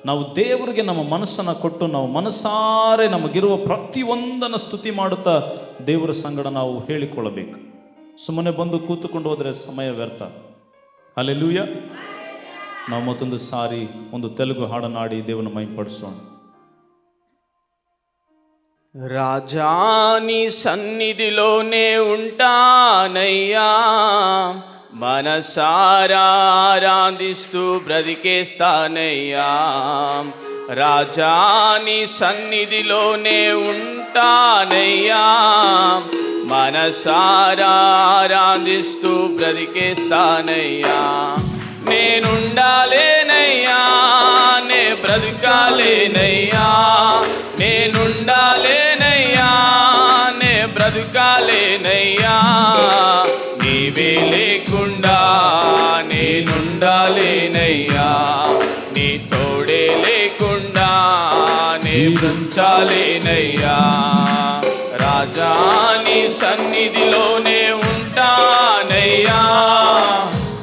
ನಾವು ದೇವರಿಗೆ ನಮ್ಮ ಮನಸ್ಸನ್ನು ಕೊಟ್ಟು ನಾವು ಮನಸಾರೆ ನಮಗಿರುವ ಪ್ರತಿಯೊಂದನ್ನು ಸ್ತುತಿ ಮಾಡುತ್ತಾ ದೇವರ ಸಂಗಡ ನಾವು ಹೇಳಿಕೊಳ್ಳಬೇಕು. ಸುಮ್ಮನೆ ಬಂದು ಕೂತುಕೊಂಡು ಹೋದರೆ ಸಮಯ ವ್ಯರ್ಥ. ಹಲ್ಲೆಲೂಯಾ. ನಾವು ಮತ್ತೊಂದು ಸಾರಿ ಒಂದು ತೆಲುಗು ಹಾಡನ್ನು ಹಾಡಿ ದೇವರನ್ನು ಮಹಿಮೆಪಡಿಸೋಣ. రాజాని సన్నిధిలోనే ఉంటానయ్యా, మనసారా ఆరాధిస్తూ బ్రతికేస్తానయ్యా. రాజాని సన్నిధిలోనే ఉంటానయ్యా, మనసారా ఆరాధిస్తూ బ్రతికేస్తానయ్యా. నేనుండాలేనయ్యా, నే బ్రతకాలేనయ్యా, నేనుండాలేనయ్యా, నే బ్రతకాలేనయ్యా. నీవే లేకుండా నేనుండాలేనయ్యా, నీ తోడే లేకుండా నే బ్రతకాలేనయ్యా. రాజా నీ సన్నిధిలోనే ఉంటానయ్యా,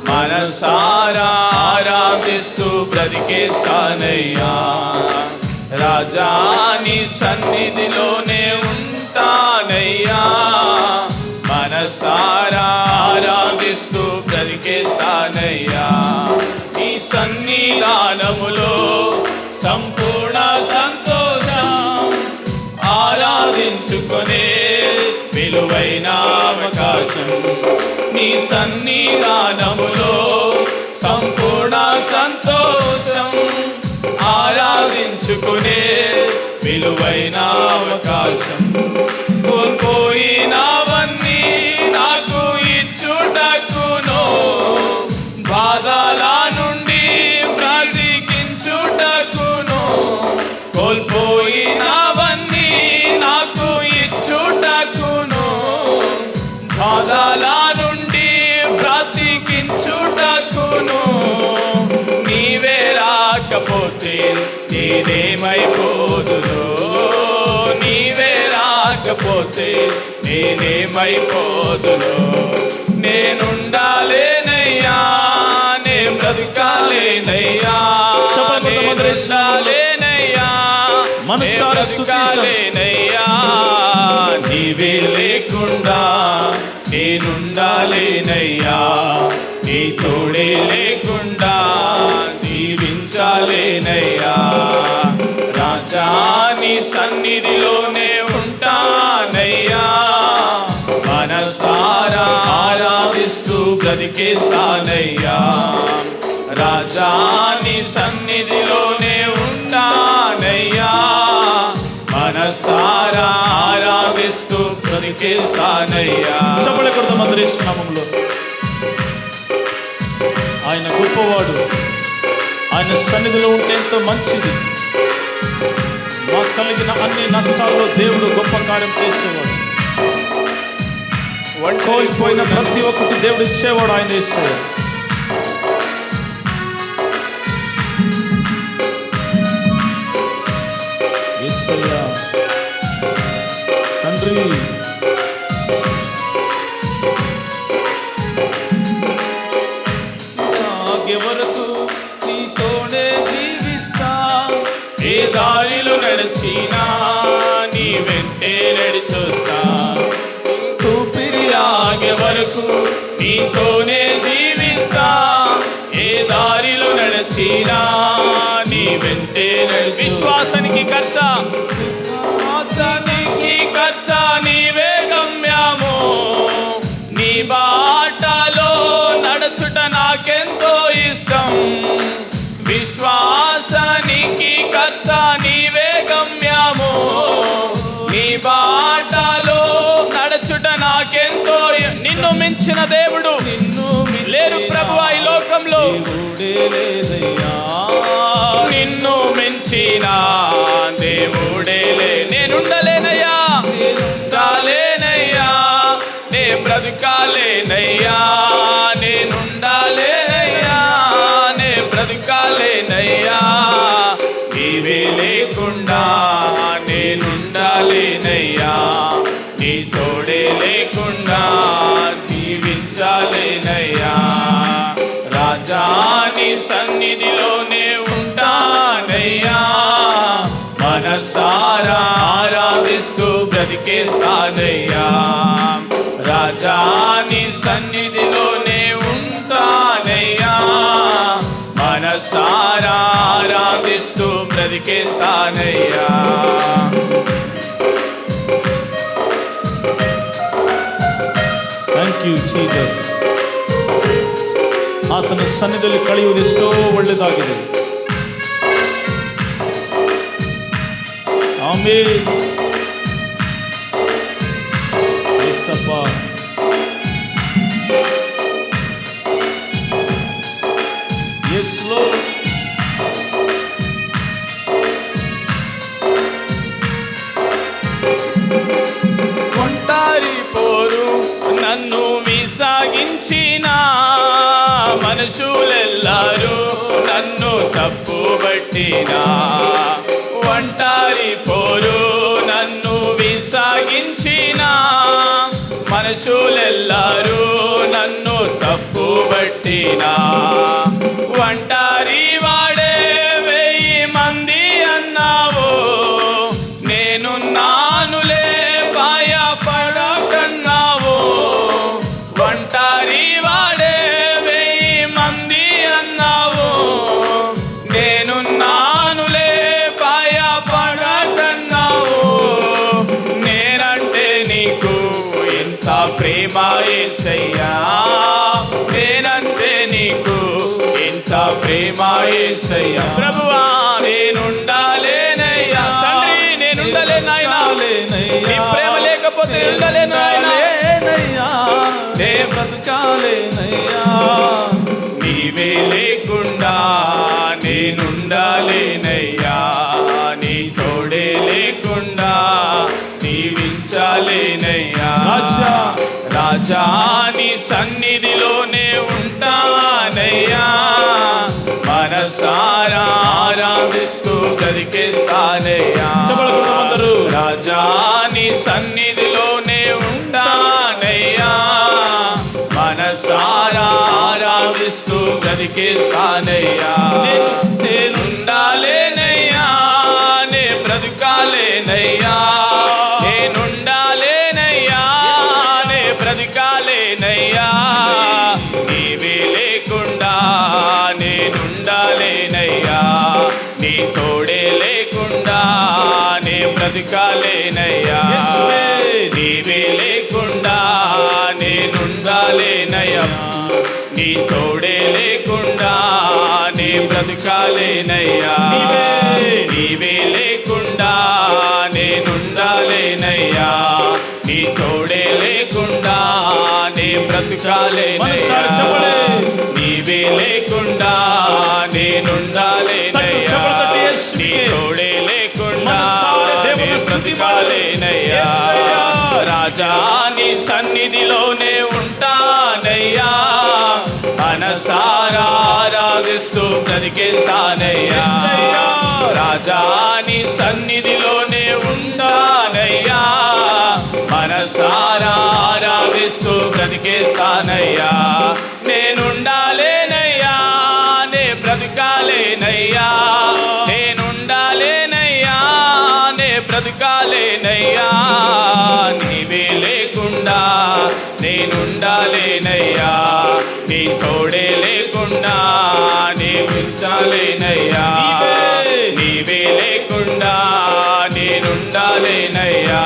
మనసారా ఆరాధిస్తూ బ్రతికేస్తానయ్యా. రాజా నీ సన్నిధిలోనే ఉంటానయ్యా, మనసారా ఆరాధిస్తూ బ్రతికేస్తానయ్యా. నీ సన్నిధానములో సంపూర్ణ సంతోషం, ఆరాధించుకొనే విలువైన అవకాశం. నీ సన్నిధానములో సంపూర్ణ సంతోషం, ఆరాధించుకునే విలువైన అవకాశం. కోల్పోయినవన్నీ నాకు ఇచ్చుటకును, బాధల నుండి బ్రతికించుటకును. కోల్పోయినవన్నీ నాకు ఇచ్చుటకును, బాధల నుండి బ్రతికించుటకును. నీవే రాకపోతే నేనేమైపోదును, నీవే రాకపోతే నేనేమైపోదును. నేనుండాలేనయ్యా, నే బ్రతకాలేనయ్యా, నేనుండాలేనయ్యా, నే బ్రతకాలేనయ్యా. నీవే లేకుండా నేనుండాలేనయ్యా, నీ తోడే లేకుండా జీవించాలేనయ్యా. రాజా నీ సన్నిధిలోనే ఉంటానయ్యా, మనసారా ఆరాధిస్తూ బ్రతికేస్తానయ్యా. రాజా నీ సన్నిధిలోనే ఉంటానయ్యా, మనసారా ఆరాధిస్తూ బ్రతికేస్తానయ్యా. చెప్పలే కొడతాం అందరి నామములో. ఆయన గొప్పవాడు, ఆయన సన్నిధిలో ఉంటే ఎంతో మంచిది. మాకు కలిగిన అన్ని నష్టాల్లో దేవుడు గొప్ప కార్యం చేసేవాడు. కోల్పోయిన ప్రతి ఒక్కటి దేవుడు ఇచ్చేవాడు, ఆయన ఇచ్చేవాడు. యేసయ్యా తండ్రి, వరకు నీతోనే జీవిస్తా, ఏ దారిలో నడిచినా నీ వెంటే నడిచొస్తా. ఊపిరి ఆగే వరకు నీతోనే జీవిస్తా, ఏ దారిలో నడిచినా నీ వెంటే విశ్వాసానికి కర్త, విశ్వాసానికి కర్త నీవే గమ్యము. నీ బాటలో నడుచుట నాకెంతో ఇష్టం. విశ్వాసానికి కర్త నీవే గమ్యము. నీ బాటలో నడుచుట నాకెంతో. నిన్ను మించిన దేవుడు లేరు ప్రభువా ఈ లోకంలో. నిన్ను మించిన దేవుడే లే. నేనుండలేనయ్యా, నేనుండాలేనయ్యా, నే బ్రతకాలేనయ్యా, నేనుండాలేనయ్యా, నే బ్రతకాలేనయ్యా. నీవే లేకుండా నేనుండాలేనయ్యా, నీ తోడే లేకుండా జీవించాలేనయ్యా. రాజా నీ సన్నిధిలోనే ఉంటానయ్యా, బ్రతికేస్తానయ్యా. రాజా నీ సన్నిధిలోనే ఉంటానయ్యా, మనసారా ఆరాధిస్తూ బ్రతికేస్తానయ్యా. Thank you Jesus. ಆತನ ಸನ್ನಿಧಿಯಲ್ಲಿ ಕಳೆಯುವುದು ಎಷ್ಟೋ ಒಳ್ಳೆಯದಾಗಿದೆ. ಆಮೆನ್. ಯೇಸಪ್ಪ. Yes Lord. ఒంటారి పోరు నన్ను విసాగించిన మనుషులెల్లారు నన్ను తప్పుబట్టిన. ఒంటారి పోరు నన్ను విసాగించిన మనుషులెల్లారు నన్ను తప్పుబట్టిన. ఒంటారి వాడే 1000 మంది అన్నావు, నేను నానులే భయపడకన్నావు. ఒంటారి వాడే 1000 మంది అన్నావు, నేను నానులే భయపడకన్నావు. నేనంటే నీకు ఎంత ప్రేమ యేసయ్యా, నేనంటే నీకు ఎంత ప్రేమ యేసయ్యా. ప్రభువా నేనుండాలేనయ్యా, తండ్రి నేనుండలేనాయనా, నీ ప్రేమ లేకపోతే ఉండలేనాయనా, నే బ్రతకాలేనయ్యా. నీవే లేకుండా నేనుండాలేనయ్యా, నీ తోడే లేకుండా జీవించాలేనయ్యా. రాజా నీ సన్నిధిలోనే ఉంటానయ్యా, మనసారా ఆరాధిస్తూ బ్రతికేస్తానయ్యా. రాజా నీ సన్నిధిలోనే ఉంటానయ్యా, మనసారా ఆరాధిస్తూ బ్రతికేస్తానయ్యా. నేనుండాలేనయ్యా, నే బ్రతకాలేనయ్యా, నేనుండాలేనయ్యా, నే బ్రతకాలేనయ్యా. నీవే లేకుండా నేనుండాలేనయ్యా, నీ తోడే లేకుండా నే బ్రతకాలేనయ్యా. నీవే లేకుండా నేనుండాలేనయ్యా, నీ తోడే లేకుండా నే బ్రతకాలేనయ్యా. నీవే లేకుండా నేనుండాలేనయ్యా, నీ తోడే లేకుండా నే బ్రతకాలేనయ్యా. నీవే లేకుండా నేనుండాలేనయ్యా, నీ తోడే లేకుండా నే బ్రతకాలేనయ్యా. రాజా నీ సన్నిధిలోనే ఉంటానయ్యా, మనసారా ఆరాధిస్తూ బ్రతికేస్తానయ్యా. రాజా నీ సన్నిధిలోనే ఉంటానయ్యా, మనసారా ఆరాధిస్తూ బ్రతికేస్తానయ్యా. నేనుండాలేనయ్యా, నే బ్రతకాలేనయ్యా, నేనుండాలేనయ్యా, నే బ్రతకాలేనయ్యా. నీవే లేకుండా నేనుండాలేనయ్యా, నీ తోడే లేకుండా జీవించాలేనయ్యా. నీవే లేకుండా నేనుండాలేనయ్యా,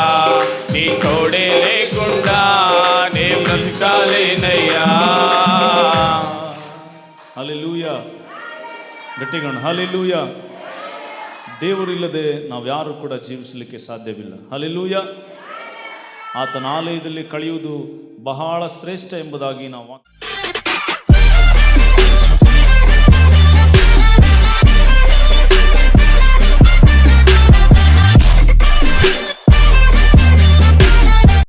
నీ తోడే లేకుండా నే బ్రతకాలేనయ్యా. ಹಲ್ಲೆಲೂಯಾ. ಗಟ್ಟಿಗೋಣ ಹಲ್ಲೆಲೂಯಾ. ದೇವರಿಲ್ಲದೆ ನಾವು ಯಾರು ಕೂಡ ಜೀವಿಸಲಿಕ್ಕೆ ಸಾಧ್ಯವಿಲ್ಲ. ಹಲ್ಲೆಲೂಯಾ. ಆತನ ಆಲಯದಲ್ಲಿ ಕಳೆಯುವುದು ಬಹಳ ಶ್ರೇಷ್ಠ ಎಂಬುದಾಗಿ ನಾವು